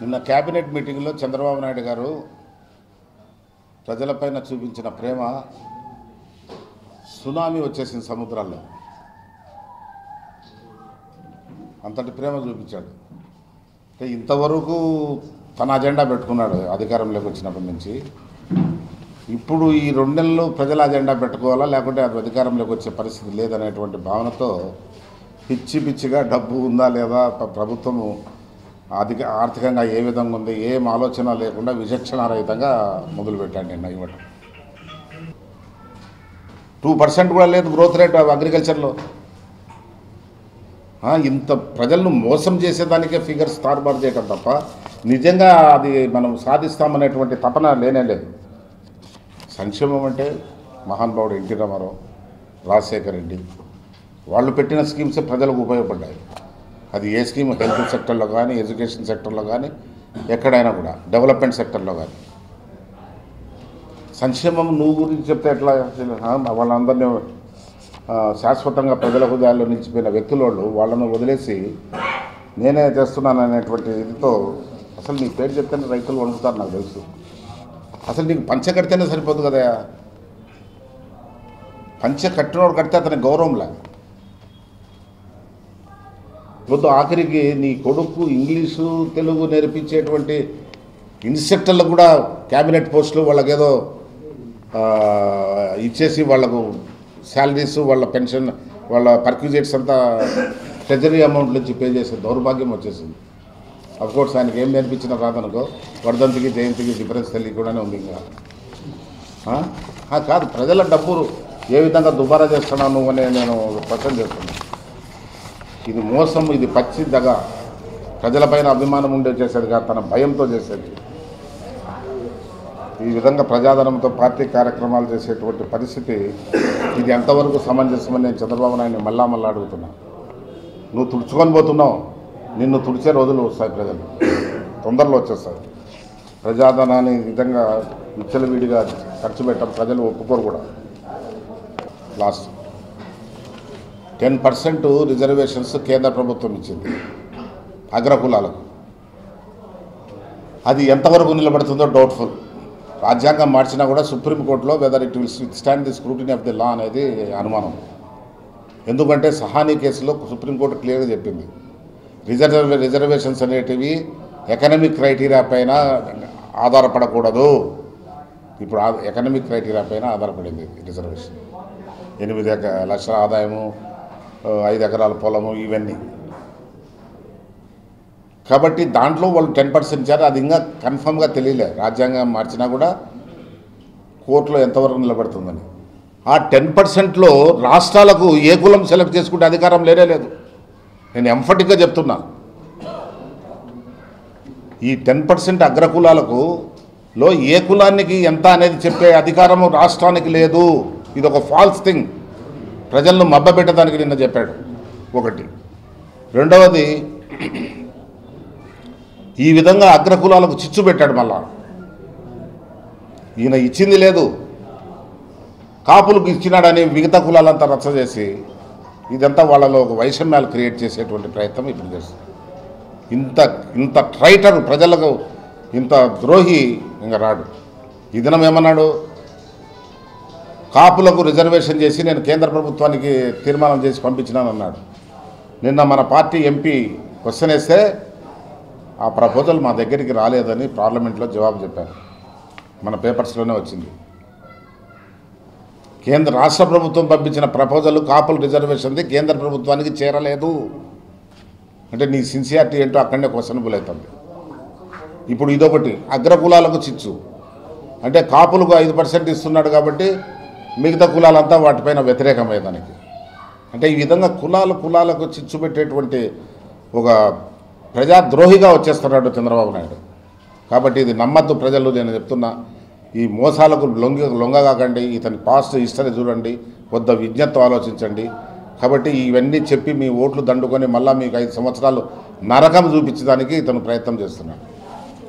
నిన్న క్యాబినెట్ మీటింగ్లో చంద్రబాబు నాయుడు గారు ప్రజలపైన చూపించిన ప్రేమ సునామీ వచ్చేసింది సముద్రాల్లో. అంతటి ప్రేమ చూపించాడు. ఇంతవరకు తన అజెండా పెట్టుకున్నాడు అధికారంలోకి వచ్చినప్పటి నుంచి. ఇప్పుడు ఈ 2 నెలలు ప్రజల అజెండా పెట్టుకోవాలా, లేకుంటే అది అధికారంలోకి వచ్చే పరిస్థితి లేదనేటువంటి భావనతో పిచ్చిగా డబ్బు ఉందా లేదా, ప్రభుత్వము ఆర్థికంగా ఏ విధంగా ఉంది, ఏం ఆలోచన లేకుండా విచక్షణారహితంగా మొదలుపెట్టాడు నిన్న ఇవ్వటం. 2% కూడా లేదు గ్రోత్ రేట్ అగ్రికల్చర్లో. ఇంత ప్రజలను మోసం చేసేదానికే ఫిగర్స్ తారుమారు చేయటం తప్ప నిజంగా అది మనం సాధిస్తామనేటువంటి తపన లేనే లేదు. సంక్షేమం అంటే మహానుభావుడు ఎన్టీ రామారావు, రాజశేఖర్ రెడ్డి వాళ్ళు పెట్టిన స్కీమ్స్ ప్రజలకు ఉపయోగపడ్డాయి. అది ఏ స్కీమ్, హెల్త్ సెక్టర్లో కానీ, ఎడ్యుకేషన్ సెక్టర్లో కానీ, ఎక్కడైనా కూడా డెవలప్మెంట్ సెక్టర్లో కానీ. సంక్షేమం నువ్వు గురించి చెప్తే ఎట్లా? వాళ్ళందరినీ శాశ్వతంగా ప్రజల హృదయాల్లో నిలిచిపోయిన వ్యక్తులు వాళ్ళను వదిలేసి నేనే చేస్తున్నాను అనేటువంటి ఇదితో అసలు నీ పేరు చెప్తేనే రైతులు వణుకుతారు నాకు తెలుసు. అసలు నీకు పంచె కడితేనే సరిపోదు కదా. పంచె కట్టినోడు కడితే అతని గౌరవంలా వద్దు. ఆఖరికి నీ కొడుకు ఇంగ్లీషు తెలుగు నేర్పించేటువంటి ఇన్స్ట్రక్టర్లకు కూడా క్యాబినెట్ పోస్టులు వాళ్ళకేదో ఇచ్చేసి వాళ్ళకు శాలరీస్, వాళ్ళ పెన్షన్, వాళ్ళ పర్క్యూజేట్స్ అంతా ట్రెజరీ అమౌంట్ నుంచి పే చేసే దౌర్భాగ్యం వచ్చేసింది. అఫ్కోర్స్ ఆయనకి ఏం నేర్పించినా రాదనుకో, వర్ధంతికి జయంతికి డిఫరెన్స్ తెలియకుండానే ఉంది. ఇంకా కాదు, ప్రజల డబ్బు ఏ విధంగా దుబారా చేస్తున్నావు నువ్వు అని నేను క్వశ్చన్ చేస్తున్నాను. ఇది మోసం, ఇది పచ్చి దగ. ప్రజలపైన అభిమానం ఉండే చేసేది కాదు, తన భయంతో చేసేది. ఈ విధంగా ప్రజాధనంతో పార్టీ కార్యక్రమాలు చేసేటువంటి పరిస్థితి ఇది ఎంతవరకు సమంజసమని నేను చంద్రబాబు నాయుడిని మళ్ళా అడుగుతున్నా. నువ్వు తుడుచుకొని పోతున్నావు, నిన్ను తుడిచే రోజులు వస్తాయి. ప్రజలు తొందరలో వచ్చేస్తాయి. ప్రజాధనాన్ని విధంగా విచ్చలవిడిగా ఖర్చు పెట్టడం ప్రజలు ఒప్పుకోరు కూడా. లాస్ట్ 10% రిజర్వేషన్స్ కేంద్ర ప్రభుత్వం ఇచ్చింది అగ్రకులాలకు. అది ఎంతవరకు నిలబడుతుందో డౌట్ఫుల్. రాజ్యాంగం మార్చినా కూడా సుప్రీంకోర్టులో whether it will stand the scrutiny of the law అనేది అనుమానం. ఎందుకంటే సహానీ కేసులో సుప్రీంకోర్టు క్లియర్గా చెప్పింది, రిజర్వేషన్స్ అనేటివి ఎకనామిక్ క్రైటీరియా పైన ఆధారపడకూడదు. ఇప్పుడు ఎకనామిక్ క్రైటీరియా పైన ఆధారపడింది రిజర్వేషన్. 8 లక్షల ఆదాయము, 5 ఎకరాల పొలము, ఇవన్నీ. కాబట్టి దాంట్లో వాళ్ళు 10% ఇచ్చారు. అది ఇంకా కన్ఫర్మ్గా తెలియలే. రాజ్యాంగం మార్చినా కూడా కోర్టులో ఎంతవరకు నిలబడుతుందని. ఆ 10%లో రాష్ట్రాలకు ఏ కులం సెలెక్ట్ చేసుకుంటే అధికారం లేనే లేదు. నేను ఎంఫటిక్గా చెప్తున్నా. ఈ 10% అగ్రకులాలకు లో ఏ కులానికి ఎంత అనేది చెప్పే అధికారము రాష్ట్రానికి లేదు. ఇది ఒక ఫాల్స్ థింగ్. ప్రజలను మభ్యపెట్టడానికి నిన్న చెప్పాడు ఒకటి. రెండవది, ఈ విధంగా అగ్రకులాలకు చిచ్చు పెట్టాడు. మళ్ళా ఈయన ఇచ్చింది లేదు, కాపులకు ఇచ్చినాడని మిగతా కులాలంతా రచ్చ చేసి ఇదంతా వాళ్ళలో ఒక వైషమ్యాలు క్రియేట్ చేసేటువంటి ప్రయత్నం ఇప్పుడు చేస్తుంది. ఇంత ట్రైటర్, ప్రజలకు ఇంత ద్రోహి ఇంకా రాడు. ఈ దినం ఏమన్నాడు, కాపులకు రిజర్వేషన్ చేసి నేను కేంద్ర ప్రభుత్వానికి తీర్మానం చేసి పంపించినానన్నాడు. నిన్న మన పార్టీ ఎంపీ క్వశ్చన్ వేస్తే ఆ ప్రపోజల్ మా దగ్గరికి రాలేదని పార్లమెంట్లో జవాబు చెప్పారు. మన పేపర్స్లోనే వచ్చింది. రాష్ట్ర ప్రభుత్వం పంపించిన ప్రపోజల్ కాపుల రిజర్వేషన్ది కేంద్ర ప్రభుత్వానికి చేరలేదు అంటే నీ సిన్సియారిటీ ఏంటో అక్కడనే క్వశ్చనబుల్ అవుతుంది. ఇప్పుడు ఇదొకటి, అగ్రకులాలకు చిచ్చు అంటే కాపులకు 5% ఇస్తున్నాడు కాబట్టి మిగతా కులాలంతా వాటిపైన వ్యతిరేకమయ్యేదానికి. అంటే ఈ విధంగా కులాలకు చిచ్చు పెట్టేటువంటి ఒక ప్రజాద్రోహిగా వచ్చేస్తున్నాడు చంద్రబాబు నాయుడు. కాబట్టి ఇది నమ్మద్దు ప్రజలు. నేను చెప్తున్నా, ఈ మోసాలకు లొంగగాకండి. ఇతని పాస్ట్ హిస్టరీ చూడండి, కొద్ద విజ్ఞతతో ఆలోచించండి. కాబట్టి ఇవన్నీ చెప్పి మీ ఓట్లు దండుకొని మళ్ళీ మీకు 5 సంవత్సరాలు నరకం చూపించడానికి ఇతను ప్రయత్నం చేస్తున్నాడు.